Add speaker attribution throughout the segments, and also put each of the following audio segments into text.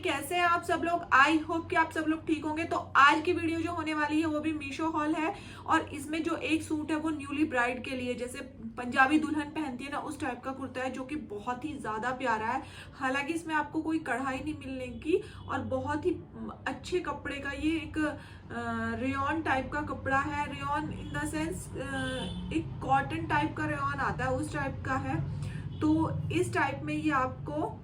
Speaker 1: कैसे हैं आप सब लोग। आई होप कि आप सब लोग ठीक होंगे। तो आज की वीडियो जो होने वाली है वो भी मीशो हॉल है और इसमें जो एक सूट है वो न्यूली ब्राइड के लिए, जैसे पंजाबी दुल्हन पहनती है ना, उस टाइप का कुर्ता है जो कि बहुत ही ज्यादा प्यारा है। हालांकि इसमें आपको कोई कढ़ाई नहीं मिलने की और बहुत ही अच्छे कपड़े का ये एक रेयॉन टाइप का कपड़ा है। रेयॉन इन द सेंस एक कॉटन टाइप का रेयॉन आता है, उस टाइप का है। तो इस टाइप में ये आपको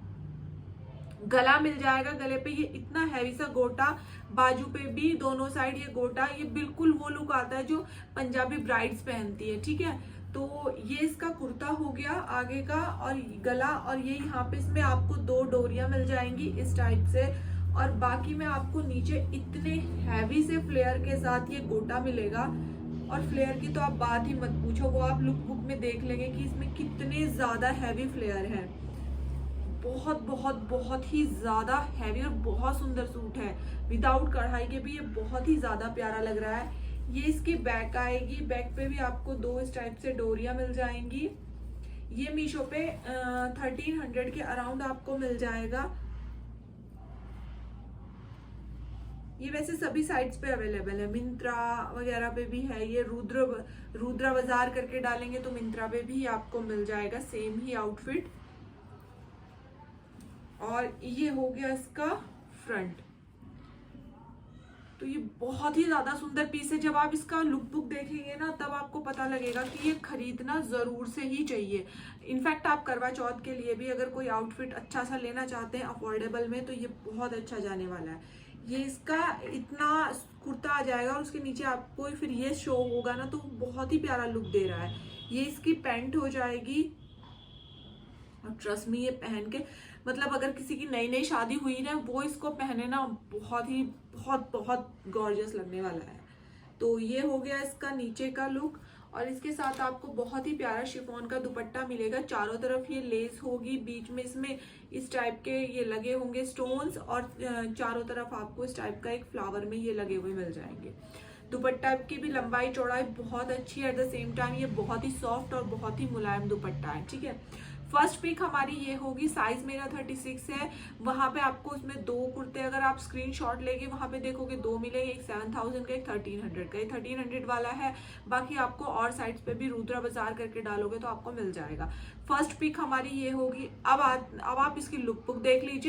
Speaker 1: गला मिल जाएगा। गले पे ये इतना हैवी सा गोटा, बाजू पे भी दोनों साइड ये गोटा, ये बिल्कुल वो लुक आता है जो पंजाबी ब्राइड्स पहनती है। ठीक है, तो ये इसका कुर्ता हो गया आगे का और गला, और ये यहाँ पे इसमें आपको दो डोरियां मिल जाएंगी इस टाइप से। और बाकी में आपको नीचे इतने हैवी से फ्लेयर के साथ ये गोटा मिलेगा। और फ्लेयर की तो आप बात ही मत पूछो, वो आप लुक बुक में देख लेंगे कि इसमें कितने ज्यादा हैवी फ्लेयर है। बहुत बहुत बहुत ही ज्यादा हैवी और बहुत सुंदर सूट है। विदाउट कढ़ाई के भी ये बहुत ही ज्यादा प्यारा लग रहा है। ये इसकी बैक आएगी, बैक पे भी आपको दो इस टाइप से डोरियां मिल जाएंगी। ये मीशो पे 1300 के अराउंड आपको मिल जाएगा। ये वैसे सभी साइट्स पे अवेलेबल है, मिंत्रा वगैरह पे भी है। ये रुद्रा बाजार करके डालेंगे तो मिंत्रा पे भी आपको मिल जाएगा सेम ही आउटफिट। और ये हो गया इसका फ्रंट। तो ये बहुत ही ज्यादा सुंदर पीस है। जब आप इसका लुक बुक देखेंगे ना तब आपको पता लगेगा कि ये खरीदना जरूर से ही चाहिए। इनफैक्ट आप करवा चौथ के लिए भी अगर कोई आउटफिट अच्छा सा लेना चाहते हैं अफोर्डेबल में, तो ये बहुत अच्छा जाने वाला है। ये इसका इतना कुर्ता आ जाएगा और उसके नीचे आपको फिर ये शो होगा ना, तो बहुत ही प्यारा लुक दे रहा है। ये इसकी पैंट हो जाएगी। और ट्रस्ट मी, ये पहन के मतलब अगर किसी की नई नई शादी हुई ना, वो इसको पहने ना, बहुत बहुत गॉर्जियस लगने वाला है। तो ये हो गया इसका नीचे का लुक। और इसके साथ आपको बहुत ही प्यारा शिफॉन का दुपट्टा मिलेगा। चारों तरफ ये लेस होगी, बीच में इसमें इस टाइप के ये लगे होंगे स्टोन्स, और चारों तरफ आपको इस टाइप का एक फ्लावर में ये लगे हुए मिल जाएंगे। दुपट्टा की भी लंबाई चौड़ाई बहुत अच्छी है। एट द सेम टाइम ये बहुत ही सॉफ्ट और बहुत ही मुलायम दुपट्टा है। ठीक है, फर्स्ट पिक हमारी ये होगी। साइज मेरा 36 है। वहां पे आपको उसमें दो कुर्ते, अगर आप स्क्रीनशॉट लेके वहां पे देखोगे दो मिलेंगे, एक 7000 का, एक 1300 का। ये 1300 वाला है। बाकी आपको और साइड्स पे भी रुद्रा बाजार करके डालोगे तो आपको मिल जाएगा। फर्स्ट पिक हमारी ये होगी। अब आप इसकी लुक बुक देख लीजिए।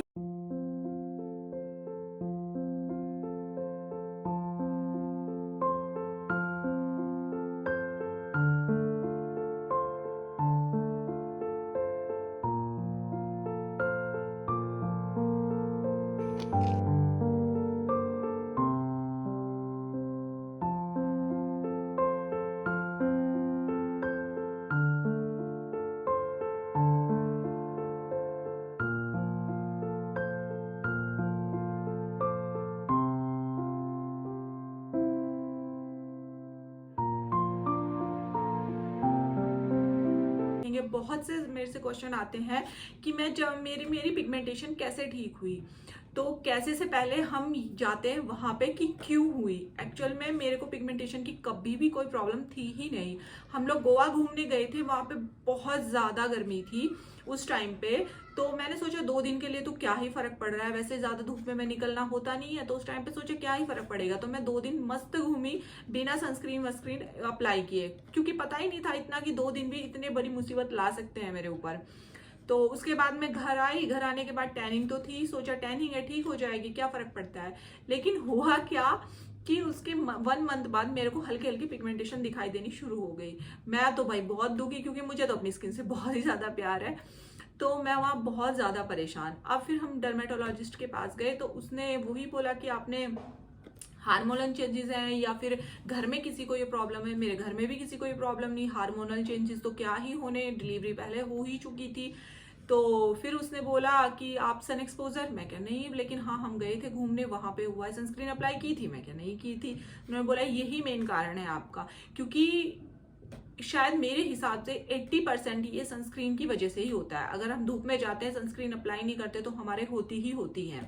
Speaker 1: बहुत से मेरे से क्वेश्चन आते हैं कि मैं जब मेरी पिगमेंटेशन कैसे ठीक हुई। तो कैसे से पहले हम जाते हैं वहां पे कि क्यों हुई। एक्चुअल में मेरे को पिगमेंटेशन की कभी भी कोई प्रॉब्लम थी ही नहीं। हम लोग गोवा घूमने गए थे, वहां पे बहुत ज्यादा गर्मी थी उस टाइम पे। तो मैंने सोचा 2 दिन के लिए तो क्या ही फर्क पड़ रहा है, वैसे ज्यादा धूप में मैं निकलना होता नहीं है, तो उस टाइम पे सोचा क्या ही फर्क पड़ेगा। तो मैं 2 दिन मस्त घूमी बिना सनस्क्रीन वनस्क्रीन अप्लाई किए, क्योंकि पता ही नहीं था इतना कि 2 दिन भी इतने बड़ी मुसीबत ला सकते हैं मेरे ऊपर। तो उसके बाद मैं घर आई। घर आने के बाद टैनिंग तो थी, सोचा टैनिंग है ठीक हो जाएगी, क्या फर्क पड़ता है। लेकिन हुआ क्या कि उसके 1 मंथ बाद मेरे को हल्की हल्की पिगमेंटेशन दिखाई देनी शुरू हो गई। मैं तो भाई बहुत दुखी, क्योंकि मुझे तो अपनी स्किन से बहुत ही ज्यादा प्यार है। तो मैं वहाँ बहुत ज्यादा परेशान। अब फिर हम डर्मेटोलॉजिस्ट के पास गए, तो उसने वही बोला कि आपने हार्मोनल चेंजेस हैं या फिर घर में किसी को ये प्रॉब्लम है। मेरे घर में भी किसी को ये प्रॉब्लम नहीं। हार्मोनल चेंजेस तो क्या ही होने, डिलीवरी पहले हो ही चुकी थी। तो फिर उसने बोला कि आप सन एक्सपोजर, मैं क्या नहीं, लेकिन हाँ हम गए थे घूमने, वहां पे हुआ है। सनस्क्रीन अप्लाई की थी, मैं क्या नहीं की थी। उन्होंने बोला यही मेन कारण है आपका, क्योंकि शायद मेरे हिसाब से 80% ये सनस्क्रीन की वजह से ही होता है। अगर हम धूप में जाते हैं, सनस्क्रीन अप्लाई नहीं करते, तो हमारे होती ही होती है।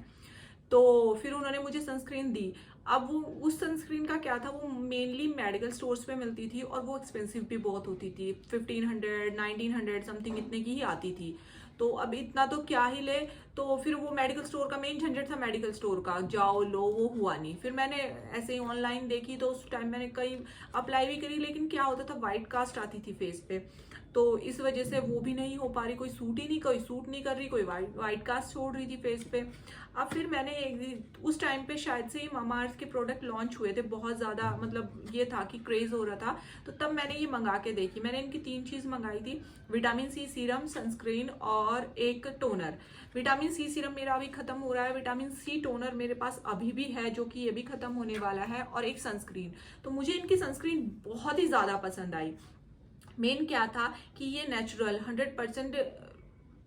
Speaker 1: तो फिर उन्होंने मुझे सनस्क्रीन दी। अब वो उस सनस्क्रीन का क्या था, वो मेनली मेडिकल स्टोर्स पे मिलती थी और वो एक्सपेंसिव भी बहुत होती थी। 1500 1900 समथिंग इतने की ही आती थी। तो अब इतना तो क्या ही ले। तो फिर वो मेडिकल स्टोर का मेन झंझट था, मेडिकल स्टोर का जाओ लो, वो हुआ नहीं। फिर मैंने ऐसे ही ऑनलाइन देखी, तो उस टाइम मैंने कई अप्लाई भी करी, लेकिन क्या होता था वाइट कास्ट आती थी फेस पे, तो इस वजह से वो भी नहीं हो पा रही, कोई सूट नहीं कर रही, कोई वाइट कास्ट छोड़ रही थी फेस पे। अब फिर मैंने उस टाइम पे शायद से ही मामाअर्थ के प्रोडक्ट लॉन्च हुए थे, बहुत ज़्यादा मतलब ये था कि क्रेज हो रहा था, तो तब मैंने ये मंगा के देखी। मैंने इनकी 3 चीज़ मंगाई थी, विटामिन सी सीरम, सनस्क्रीन और एक टोनर। विटामिन सी सीरम मेरा अभी खत्म हो रहा है, विटामिन सी टोनर मेरे पास अभी भी है जो कि ये भी खत्म होने वाला है, और एक सनस्क्रीन। तो मुझे इनकी सनस्क्रीन बहुत ही ज़्यादा पसंद आई। मेन क्या था कि ये नेचुरल 100%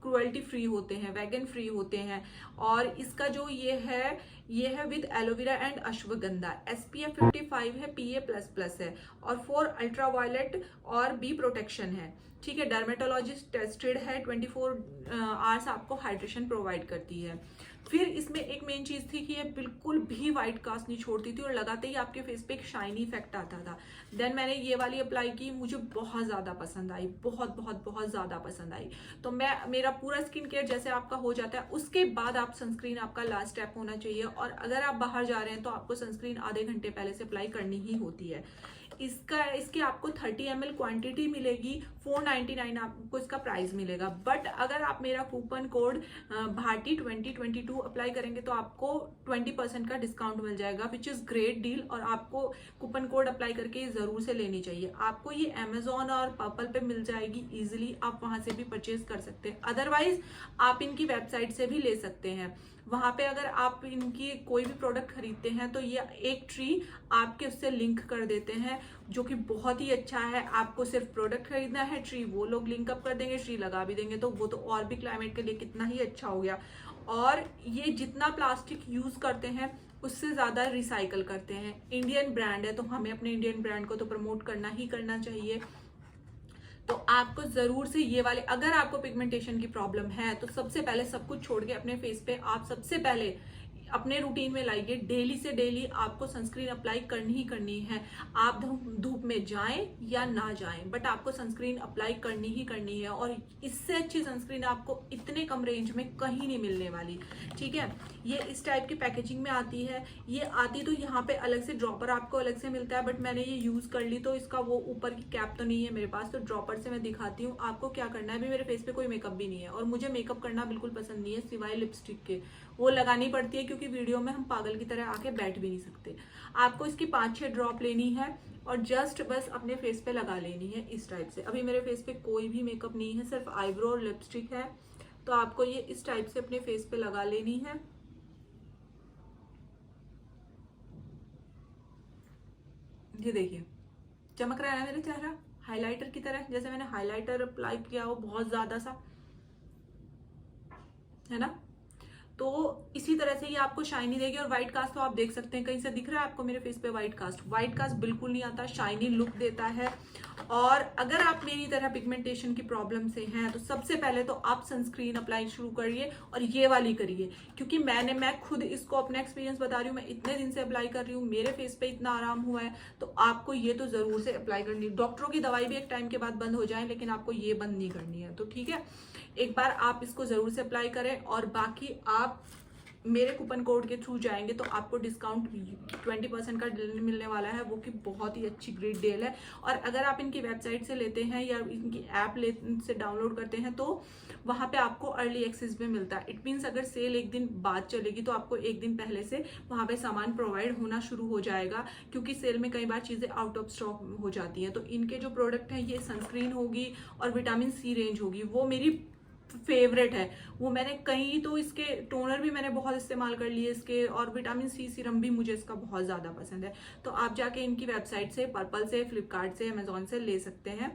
Speaker 1: क्रुएल्टी फ्री होते हैं, वैगन फ्री होते हैं, और इसका जो ये है with aloe vera and ashwagandha. SPF 55 है, PA++ है, और 4 अल्ट्रावायलेट और बी प्रोटेक्शन है, ठीक है। डर्मेटोलॉजिस्ट टेस्टेड है, 24 आवर्स आपको हाइड्रेशन प्रोवाइड करती है। फिर इसमें एक मेन चीज थी कि ये बिल्कुल भी व्हाइट कास्ट नहीं छोड़ती थी, और लगाते ही आपके फेस पे एक शाइनी इफेक्ट आता था। देन मैंने ये वाली अप्लाई की, मुझे बहुत ज्यादा पसंद आई, बहुत बहुत बहुत ज्यादा पसंद आई। तो मेरा पूरा स्किन केयर जैसे आपका हो जाता है, उसके बाद आप सनस्क्रीन आपका लास्ट स्टेप होना चाहिए। और अगर आप बाहर जा रहे हैं तो आपको सनस्क्रीन आधे घंटे पहले से अप्लाई करनी ही होती है। इसके आपको 30 ml क्वांटिटी मिलेगी, 499 आपको इसका प्राइस मिलेगा। बट अगर आप मेरा कूपन कोड भाटी 2022 अप्लाई करेंगे तो आपको 20% का डिस्काउंट मिल जाएगा, विच इज ग्रेट डील। और आपको कूपन कोड अप्लाई करके जरूर से लेनी चाहिए। आपको ये अमेजोन और पर्पल पे मिल जाएगी इजिली, आप वहां से भी परचेज कर सकते हैं। अदरवाइज आप इनकी वेबसाइट से भी ले सकते हैं। वहां पे अगर आप इनकी कोई भी प्रोडक्ट खरीदते हैं तो ये एक ट्री आपके उससे लिंक कर देते हैं, जो कि बहुत ही अच्छा है। आपको सिर्फ प्रोडक्ट खरीदना है, ट्री वो लोग लिंक अप कर देंगे, ट्री लगा भी देंगे, तो वो तो और भी क्लाइमेट के लिए कितना ही अच्छा हो गया। और ये जितना प्लास्टिक यूज करते हैं उससे ज्यादा रिसाइकल करते हैं। इंडियन ब्रांड है तो हमें अपने इंडियन ब्रांड को तो प्रमोट करना ही करना चाहिए। तो आपको जरूर से ये वाले, अगर आपको पिगमेंटेशन की प्रॉब्लम है तो सबसे पहले सब कुछ छोड़ के अपने फेस पे आप सबसे पहले अपने रूटीन में लाइए। डेली से डेली आपको सनस्क्रीन अप्लाई करनी ही करनी है। आप धूप में जाएं या ना जाएं, बट आपको सनस्क्रीन अप्लाई करनी ही करनी है। और इससे अच्छी सनस्क्रीन आपको इतने कम रेंज में कहीं नहीं मिलने वाली, ठीक है। ये इस टाइप की पैकेजिंग में आती है। ये आती तो यहाँ पे अलग से ड्रॉपर आपको अलग से मिलता है, बट मैंने ये यूज कर ली तो इसका वो ऊपर की कैप तो नहीं है मेरे पास, तो ड्रॉपर से मैं दिखाती हूँ आपको क्या करना है। अभी मेरे फेस पे कोई मेकअप भी नहीं है, और मुझे मेकअप करना बिल्कुल पसंद नहीं है सिवाय लिपस्टिक के, वो लगानी पड़ती है क्योंकि वीडियो में हम पागल की तरह आके बैठ भी नहीं सकते। आपको इसकी 5-6 ड्रॉप लेनी है और जस्ट बस अपने फेस पे लगा लेनी है इस टाइप से। अभी मेरे फेस पे कोई भी मेकअप नहीं है, सिर्फ आईब्रो और लिपस्टिक है, तो आपको ये इस टाइप से अपने फेस पे लगा लेनी है। ये देखिए चमक रहा है मेरा चेहरा हाइलाइटर की तरह, जैसे मैंने हाइलाइटर अप्लाई किया हो बहुत ज्यादा सा, है ना। तो इसी तरह से ये आपको शाइनी देगी। और व्हाइट कास्ट तो आप देख सकते हैं, कहीं से दिख रहा है आपको मेरे फेस पे व्हाइट कास्ट बिल्कुल नहीं आता, शाइनी लुक देता है। और अगर आप मेरी तरह पिगमेंटेशन की प्रॉब्लम से हैं तो सबसे पहले तो आप सनस्क्रीन अप्लाई शुरू करिए, और ये वाली करिए, क्योंकि मैं खुद इसको अपना एक्सपीरियंस बता रही हूँ। मैं इतने दिन से अप्लाई कर रही हूँ, मेरे फेस पे इतना आराम हुआ है, तो आपको ये तो जरूर से अप्लाई करनी। डॉक्टरों की दवाई भी एक टाइम के बाद बंद हो जाए, लेकिन आपको ये बंद नहीं करनी है, तो ठीक है। एक बार आप इसको जरूर से अप्लाई करें। और बाकी आप मेरे कूपन कोड के थ्रू जाएंगे तो आपको डिस्काउंट 20% का डील मिलने वाला है, वो कि बहुत ही अच्छी ग्रेट डील है। और अगर आप इनकी वेबसाइट से लेते हैं या इनकी ऐप से डाउनलोड करते हैं तो वहां पे आपको अर्ली एक्सेस में मिलता है। इट मीन्स अगर सेल एक दिन बाद चलेगी तो आपको एक दिन पहले से वहां पे सामान प्रोवाइड होना शुरू हो जाएगा, क्योंकि सेल में कई बार चीजें आउट ऑफ स्टॉक हो जाती हैं। तो इनके जो प्रोडक्ट हैं, ये सनस्क्रीन होगी और विटामिन सी रेंज होगी, वो मेरी फेवरेट है। वो मैंने कहीं तो इसके टोनर भी मैंने बहुत इस्तेमाल कर लिए इसके, और विटामिन सी सीरम भी मुझे इसका बहुत ज्यादा पसंद है। तो आप जाके इनकी वेबसाइट से, पर्पल से, फ्लिपकार्ट से, अमेजोन से ले सकते हैं।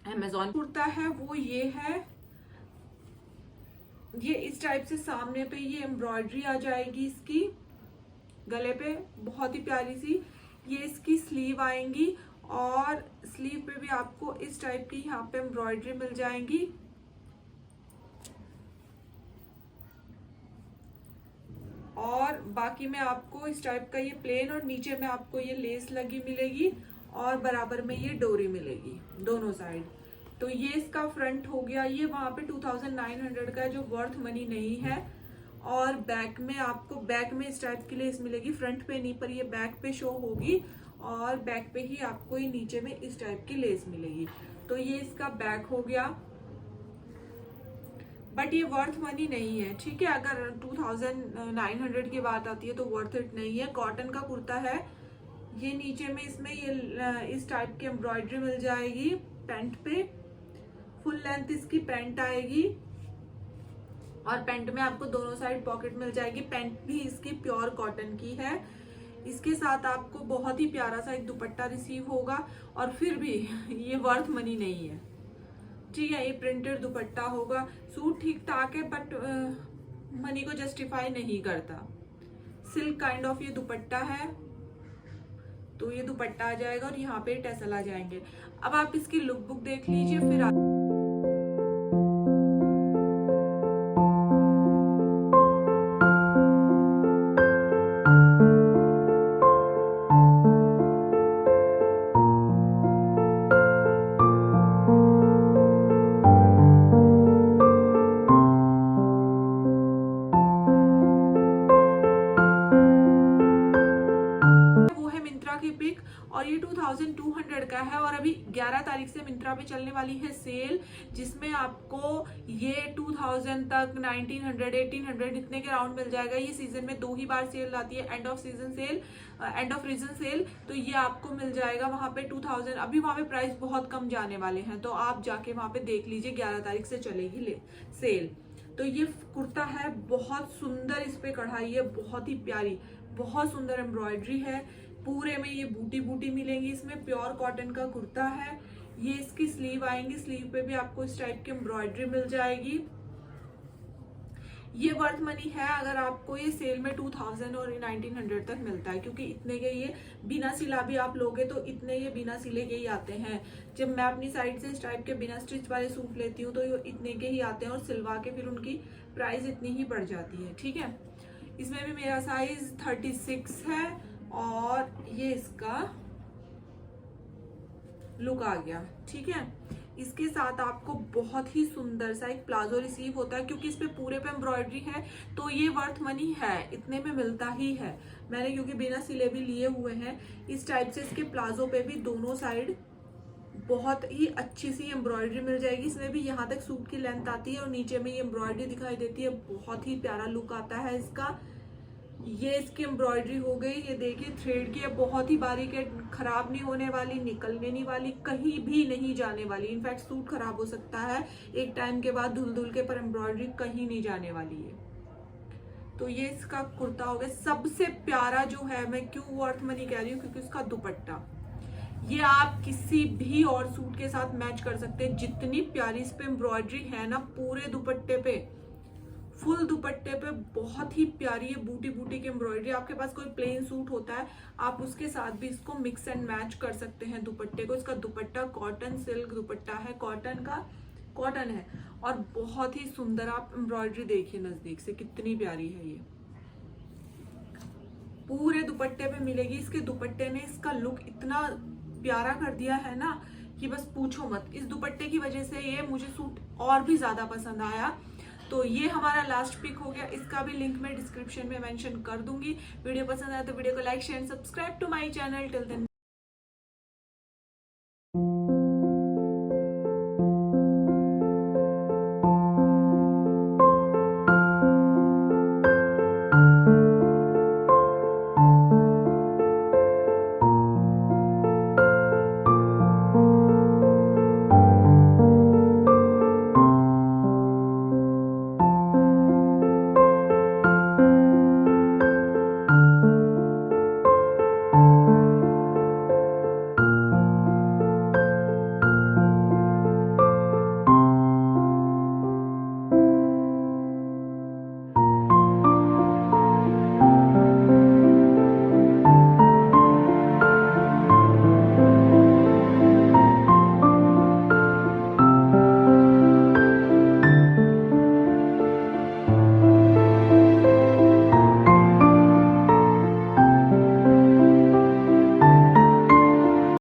Speaker 1: अमेजोन कुर्ता है वो ये है, ये इस टाइप से सामने पे ये एम्ब्रॉयडरी आ जाएगी इसकी गले पे, बहुत ही प्यारी सी। ये इसकी स्लीव आएंगी, और स्लीव पे भी आपको इस टाइप की यहाँ पे एम्ब्रॉयडरी मिल जाएंगी। और बाकी में आपको इस टाइप का ये प्लेन, और नीचे में आपको ये लेस लगी मिलेगी, और बराबर में ये डोरी मिलेगी दोनों साइड। तो ये इसका फ्रंट हो गया, ये वहां पे 2900 का है जो वर्थ मनी नहीं है। और बैक में आपको बैक में इस टाइप की लेस मिलेगी, फ्रंट पे नहीं पर ये बैक पे शो होगी और बैक पे ही आपको ये नीचे में इस टाइप की लेस मिलेगी। तो ये इसका बैक हो गया, बट ये वर्थ मनी नहीं है, ठीक है। अगर 2900 की बात आती है तो वर्थ इट नहीं है। कॉटन का कुर्ता है, ये नीचे में इसमें ये इस टाइप की एम्ब्रॉयडरी मिल जाएगी पैंट पे, फुल लेंथ इसकी पैंट आएगी और पैंट में आपको दोनों साइड पॉकेट मिल जाएगी। पैंट भी इसकी प्योर कॉटन की है। इसके साथ आपको बहुत ही प्यारा सा एक दुपट्टा रिसीव होगा और फिर भी ये वर्थ मनी नहीं है, ठीक है। ये प्रिंटेड दुपट्टा होगा, सूट ठीक ठाक है बट मनी को जस्टिफाई नहीं करता। सिल्क काइंड ऑफ ये दुपट्टा है, तो ये दुपट्टा आ जाएगा और यहाँ पे टैसल आ जाएंगे। अब आप इसकी लुक बुक देख लीजिए फिर की पिक। और ये 2200 का है और अभी 11 तारीख से मिंत्रा पे चलने वाली है सेल, जिसमें आपको ये 2000 तक 1900 1800 इतने के राउंड मिल जाएगा। ये सीजन में 2 ही बार सेल आती है, end of season sale, end of reason sale. तो ये आपको मिल जाएगा वहां पे 2000। अभी वहां पे प्राइस बहुत कम जाने वाले हैं, तो आप जाके वहां पे देख लीजिए, 11 तारीख से चलेगी सेल। तो ये कुर्ता है, बहुत सुंदर इस पे कढ़ाई है, बहुत ही प्यारी, बहुत सुंदर एम्ब्रॉयडरी है। पूरे में ये बूटी बूटी मिलेंगी, इसमें प्योर कॉटन का कुर्ता है। ये इसकी स्लीव आएंगी, स्लीव पे भी आपको इस टाइप की एम्ब्रॉयडरी मिल जाएगी। ये वर्थ मनी है अगर आपको ये सेल में 2000 और 1900 तक मिलता है, क्योंकि इतने के ये बिना सिला भी आप लोगे तो इतने ये बिना सिले के ही आते हैं। जब मैं अपनी साइड से इस टाइप के बिना स्टिच वाले सूट लेती हूँ तो ये इतने के ही आते हैं और सिलवा के फिर उनकी प्राइस इतनी ही बढ़ जाती है, ठीक है। इसमें भी मेरा साइज 36 है और ये इसका लुक आ गया, ठीक है। इसके साथ आपको बहुत ही सुंदर सा एक प्लाजो रिसीव होता है, क्योंकि इस पे पूरे पे एम्ब्रॉयडरी है तो ये वर्थ मनी है, इतने में मिलता ही है। मैंने क्योंकि बिना सिले भी लिए हुए हैं। इस टाइप से इसके प्लाजो पे भी दोनों साइड बहुत ही अच्छी सी एम्ब्रॉयडरी मिल जाएगी। इसमें भी यहाँ तक सूट की लेंथ आती है और नीचे में ये एम्ब्रॉयडरी दिखाई देती है, बहुत ही प्यारा लुक आता है इसका। ये इसकी एम्ब्रॉयडरी हो गई, ये देखिए थ्रेड की है, बहुत ही बारीक है, खराब नहीं होने वाली, निकलने नहीं वाली, कहीं भी नहीं जाने वाली। इनफैक्ट सूट खराब हो सकता है एक टाइम के बाद धुल धुल के, पर एम्ब्रॉयडरी कहीं नहीं जाने वाली है। तो ये इसका कुर्ता हो गया। सबसे प्यारा जो है, मैं क्यों वर्थ मनी कह रही हूँ, क्योंकि उसका दुपट्टा, ये आप किसी भी और सूट के साथ मैच कर सकते हैं। जितनी प्यारी इस पे एम्ब्रॉयडरी है ना, पूरे दुपट्टे पे, फुल दुपट्टे पे बहुत ही प्यारी है बूटी बूटी की एम्ब्रॉयडरी। आपके पास कोई प्लेन सूट होता है, आप उसके साथ भी इसको मिक्स एंड मैच कर सकते हैं दुपट्टे को। इसका दुपट्टा कॉटन सिल्क दुपट्टा है, कॉटन का कॉटन है और बहुत ही सुंदर। आप एम्ब्रॉयडरी देखिए नजदीक से, कितनी प्यारी है ये, पूरे दुपट्टे पे मिलेगी। इसके दुपट्टे ने इसका लुक इतना प्यारा कर दिया है ना कि बस पूछो मत। इस दुपट्टे की वजह से ये मुझे सूट और भी ज्यादा पसंद आया। तो ये हमारा लास्ट पिक हो गया, इसका भी लिंक मैं डिस्क्रिप्शन में मेंशन कर दूंगी। वीडियो पसंद आया तो वीडियो को like share and subscribe to my channel. Till then